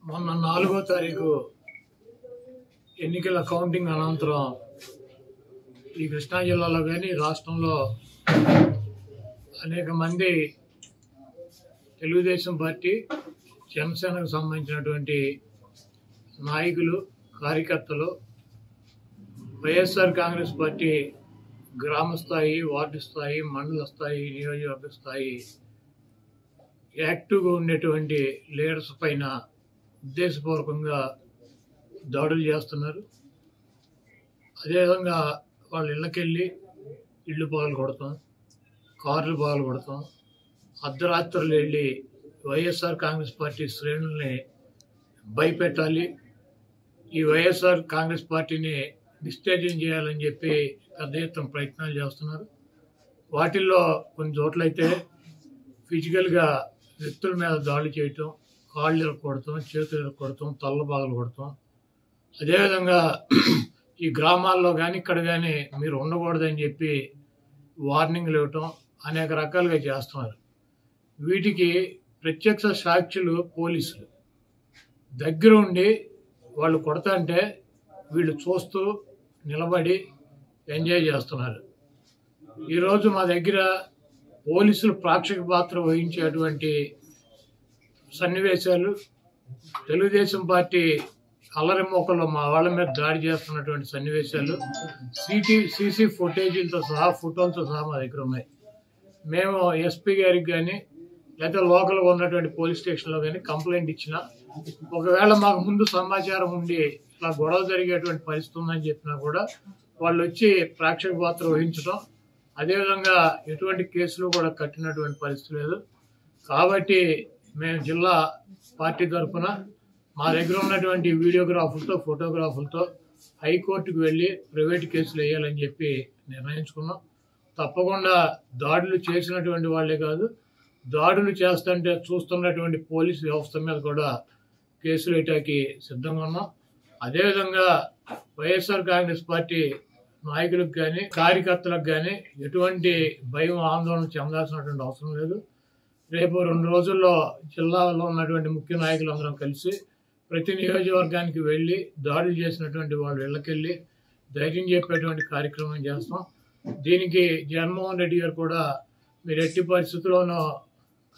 మొన్న 4వ తారీఖు ఎన్నికల కౌంటింగ్ అనంతరం ఈ కృష్ణా జిల్లాలో కానీ రాష్ట్రంలో అనేక మంది తెలుగుదేశం పార్టీ జనసేనకు సంబంధించినటువంటి నాయకులు కార్యకర్తలు వైఎస్ఆర్ కాంగ్రెస్ పార్టీ గ్రామ స్థాయి వార్డు స్థాయి మండల స్థాయి నియోజకవర్గ స్థాయి యాక్టివ్గా ఉండేటువంటి లీడర్స్ పైన ఉద్దేశపూర్వకంగా దాడులు చేస్తున్నారు. అదేవిధంగా వాళ్ళ ఇళ్ళకెళ్ళి ఇళ్ళు పగలు కొడతాం, కార్లు పగలు కొడతాం, అర్ధరాత్రులు వెళ్ళి వైఎస్ఆర్ కాంగ్రెస్ పార్టీ శ్రేణుల్ని భయపెట్టాలి, ఈ వైఎస్ఆర్ కాంగ్రెస్ పార్టీని డిస్టేజింగ్ చేయాలని చెప్పి పెద్ద ఎత్తున ప్రయత్నాలు చేస్తున్నారు. వాటిల్లో కొన్ని చోట్లయితే ఫిజికల్గా వ్యక్తుల మీద దాడులు చేయటం, కాళ్ళు ఇరగొడతాం, చేతులు ఇరగొడతాం, తల్ల బాగలు కొడతాం. అదేవిధంగా ఈ గ్రామాల్లో కానీ ఇక్కడ కానీ మీరు ఉండకూడదని చెప్పి వార్నింగ్లు ఇవ్వటం అనేక రకాలుగా చేస్తున్నారు. వీటికి ప్రత్యక్ష సాక్షులు పోలీసులు దగ్గర ఉండి వాళ్ళు కొడతాంటే వీళ్ళు చూస్తూ నిలబడి ఎంజాయ్ చేస్తున్నారు. ఈరోజు మా దగ్గర పోలీసులు ప్రేక్షక పాత్ర వహించేటువంటి సన్నివేశాలు, తెలుగుదేశం పార్టీ అల్లరి మోకల్లో మా వాళ్ళ మీద దాడి చేస్తున్నటువంటి సన్నివేశాలు సీసీ ఫుటేజీలతో సహా ఫోటోలతో సహా మా దగ్గర ఉన్నాయి. మేము ఎస్పీ గారికి కానీ లేదా లోకల్గా ఉన్నటువంటి పోలీస్ స్టేషన్లో కానీ కంప్లైంట్ ఇచ్చినా, ఒకవేళ మాకు ముందు సమాచారం ఉండి ఇట్లా గొడవ జరిగేటువంటి పరిస్థితి ఉందని చెప్పినా కూడా వాళ్ళు వచ్చి ప్రేక్షక పాత్ర వహించడం, అదేవిధంగా ఎటువంటి కేసులు కూడా కట్టినటువంటి పరిస్థితి లేదు. కాబట్టి మేము జిల్లా పార్టీ తరఫున మా దగ్గర ఉన్నటువంటి వీడియోగ్రాఫర్లతో ఫోటోగ్రాఫర్లతో హైకోర్టుకు వెళ్ళి ప్రైవేట్ కేసులు వేయాలని చెప్పి నిర్ణయించుకున్నాం. తప్పకుండా దాడులు చేసినటువంటి వాళ్ళే కాదు, దాడులు చేస్తుంటే చూస్తున్నటువంటి పోలీసు వ్యవస్థ మీద కూడా కేసులు వేయటానికి సిద్ధంగా ఉన్నాం. అదేవిధంగా వైఎస్ఆర్ కాంగ్రెస్ పార్టీ నాయకులకు కానీ కార్యకర్తలకు కానీ ఎటువంటి భయం ఆందోళన చెందాల్సినటువంటి అవసరం లేదు. రేపు 2 రోజుల్లో జిల్లాలో ఉన్నటువంటి ముఖ్య నాయకులందరం కలిసి ప్రతి నియోజకవర్గానికి వెళ్ళి దాడులు చేసినటువంటి వాళ్ళ ఇళ్ళకెళ్ళి ధైర్యం చెప్పేటువంటి కార్యక్రమం చేస్తాం. దీనికి జగన్మోహన్ రెడ్డి గారు కూడా మీరు ఎట్టి పరిస్థితుల్లోనూ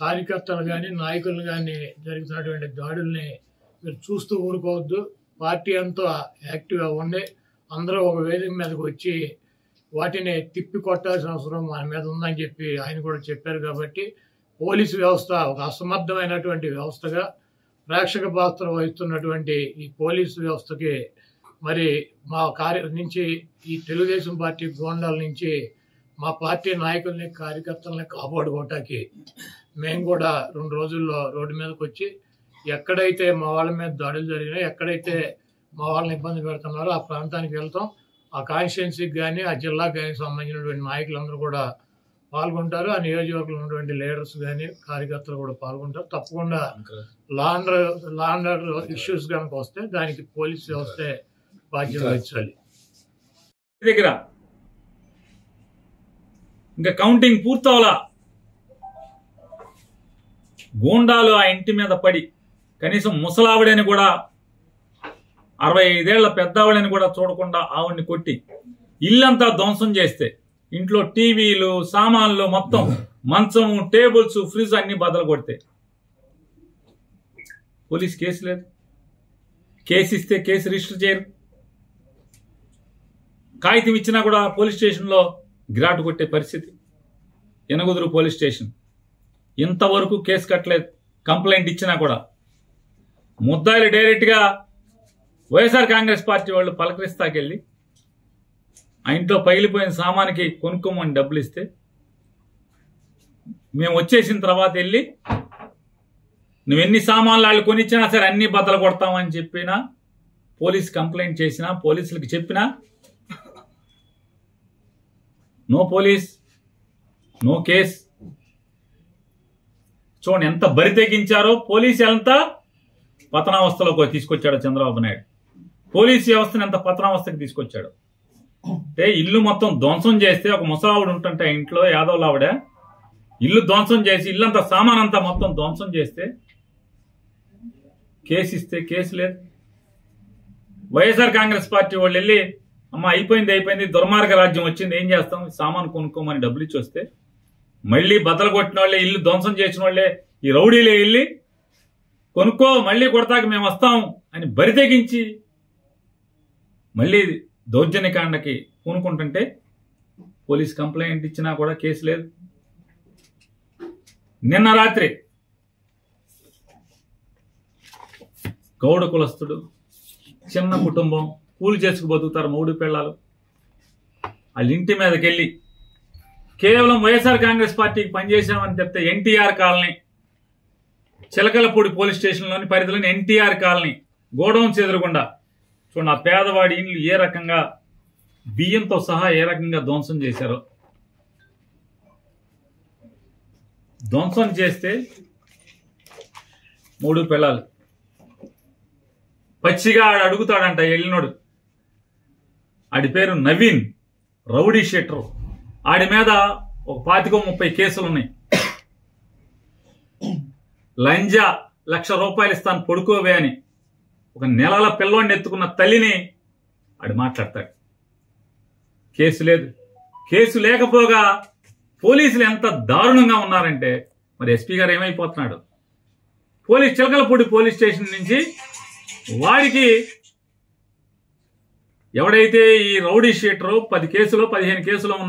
కార్యకర్తలు కానీ నాయకులు కానీ జరుగుతున్నటువంటి దాడుల్ని మీరు చూస్తూ ఊరుకోవద్దు, పార్టీ అంతా యాక్టివ్గా ఉండి అందరూ ఒక వేదిక మీదకి వచ్చి వాటిని తిప్పి కొట్టాల్సిన అవసరం మన మీద ఉందని చెప్పి ఆయన కూడా చెప్పారు. కాబట్టి పోలీసు వ్యవస్థ ఒక అసమర్థమైనటువంటి వ్యవస్థగా ప్రేక్షక పాత్ర వహిస్తున్నటువంటి ఈ పోలీసు వ్యవస్థకి మరి మా నుంచి ఈ తెలుగుదేశం పార్టీ గోండాల నుంచి మా పార్టీ నాయకుల్ని కార్యకర్తల్ని కాపాడుకోవటానికి మేము కూడా 2 రోజుల్లో రోడ్డు మీదకి వచ్చి ఎక్కడైతే మా వాళ్ళ మీద దాడులు జరిగినాయో, ఎక్కడైతే మా వాళ్ళని ఇబ్బంది పెడుతున్నారో ఆ ప్రాంతానికి వెళ్తాం. ఆ కాన్స్టిట్యున్సీకి కానీ ఆ జిల్లాకు కానీ సంబంధించినటువంటి నాయకులందరూ కూడా పాల్గొంటారు. ఆ నియోజకవర్గంలో ఉన్నటువంటి లీడర్స్ కానీ కార్యకర్తలు కూడా పాల్గొంటారు. తప్పకుండా లా అండ్ ఆర్డర్ ఇష్యూస్ కనుక వస్తే దానికి పోలీస్ వ్యవస్థే బాధ్యత వహించాలి. దగ్గర ఇంకా కౌంటింగ్ పూర్తవలా గూండాలు ఆ ఇంటి మీద పడి కనీసం ముసలావిడని కూడా 65 ఏళ్ల పెద్దావిడని కూడా చూడకుండా ఆవిడ్ని కొట్టి ఇల్లంతా ధ్వంసం చేస్తే ఇంట్లో టీవీలు సామాన్లు మొత్తం మంచం టేబుల్స్ ఫ్రిడ్జ్ అన్ని బద్దలు కొడితే పోలీస్ కేసు లేదు. కేసు ఇస్తే కేసు రిజిస్టర్ చేయరు. కాగితం ఇచ్చినా కూడా పోలీస్ స్టేషన్లో గిరాటు కొట్టే పరిస్థితి. ఎనగుదురు పోలీస్ స్టేషన్ ఇంతవరకు కేసు కట్టలేదు. కంప్లైంట్ ఇచ్చినా కూడా ముద్దాయిలు డైరెక్ట్గా వైఎస్ఆర్ కాంగ్రెస్ పార్టీ వాళ్ళు పలకరిస్తాకెళ్ళి ఆ ఇంట్లో పగిలిపోయిన సామానికి కొనుక్కోమని డబ్బులు ఇస్తే మేము వచ్చేసిన తర్వాత వెళ్ళి నువ్వెన్ని సామాన్లు వాళ్ళు కొనిచ్చినా సరే అన్ని బద్దలు కొడతామని చెప్పినా, పోలీస్ కంప్లైంట్ చేసినా, పోలీసులకి చెప్పినా నో పోలీస్ నో కేస్. చూడండి ఎంత బరి తెగించారో. పోలీసు ఎంత పతనావస్థలోకి తీసుకొచ్చాడో చంద్రబాబు నాయుడు. పోలీసు వ్యవస్థను ఎంత పతనావస్థకి తీసుకొచ్చాడు అంటే ఇల్లు మొత్తం ధ్వంసం చేస్తే ఒక ముసలావిడ ఉంటుంటే ఇంట్లో యాదవ్ ఆవిడ ఇల్లు ధ్వంసం చేసి ఇల్లంతా సామాన్ అంతా మొత్తం ధ్వంసం చేస్తే కేసు ఇస్తే కేసు లేదు. వైఎస్ఆర్ కాంగ్రెస్ పార్టీ వాళ్ళు వెళ్ళి అమ్మ అయిపోయింది దుర్మార్గ రాజ్యం వచ్చింది, ఏం చేస్తాం, సామాను కొనుక్కోమని డబ్బులు ఇచ్చి వస్తే మళ్ళీ బద్దలు కొట్టిన వాళ్ళే, ఇల్లు ధ్వంసం చేసిన వాళ్ళే, ఈ రౌడీలే వెళ్ళి కొనుక్కో మళ్ళీ కొడతాక మేము వస్తాం అని బరితెగించి మళ్ళీ దౌర్జన్యకాండకి పూనుకుంటుంటే పోలీస్ కంప్లైంట్ ఇచ్చినా కూడా కేసు లేదు. నిన్న రాత్రి గౌడ కులస్తుడు, చిన్న కుటుంబం, కూలి చేసుకు బతుకుతారు, మూడు పిల్లలు, వాళ్ళ ఇంటి మీదకి వెళ్ళి కేవలం వైఎస్ఆర్ కాంగ్రెస్ పార్టీకి పనిచేసామని చెప్తే ఎన్టీఆర్ కాలనీ, చిలకలపూడి పోలీస్ స్టేషన్లోని పరిధిలోని ఎన్టీఆర్ కాలనీ గోడౌన్స్ ఎదురుగుండా చూడండి ఆ పేదవాడి ఇండ్లు ఏ రకంగా బియ్యంతో సహా ఏ రకంగా ధ్వంసం చేశారో. ధ్వంసం చేస్తే మూడు పిల్లలు పచ్చిగా ఆడు అడుగుతాడంట వెళ్ళినోడు, ఆడి పేరు నవీన్, రౌడీ షీటర్, ఆడి మీద ఒక 25-30 కేసులు ఉన్నాయి. లంజా ₹1,00,000 ఇస్తాను పడుకోవే అని ఒక నెలల పిల్లోడిని ఎత్తుకున్న తల్లిని ఆడు మాట్లాడతాడు. కేసు లేదు. కేసు లేకపోగా పోలీసులు ఎంత దారుణంగా ఉన్నారంటే మరి ఎస్పీ గారు ఏమైపోతున్నాడు. చిలకలపూడి పోలీస్ స్టేషన్ నుంచి వాడికి ఎవడైతే ఈ రౌడీ షీటరు 10 కేసులో 15 కేసులో ఉన్న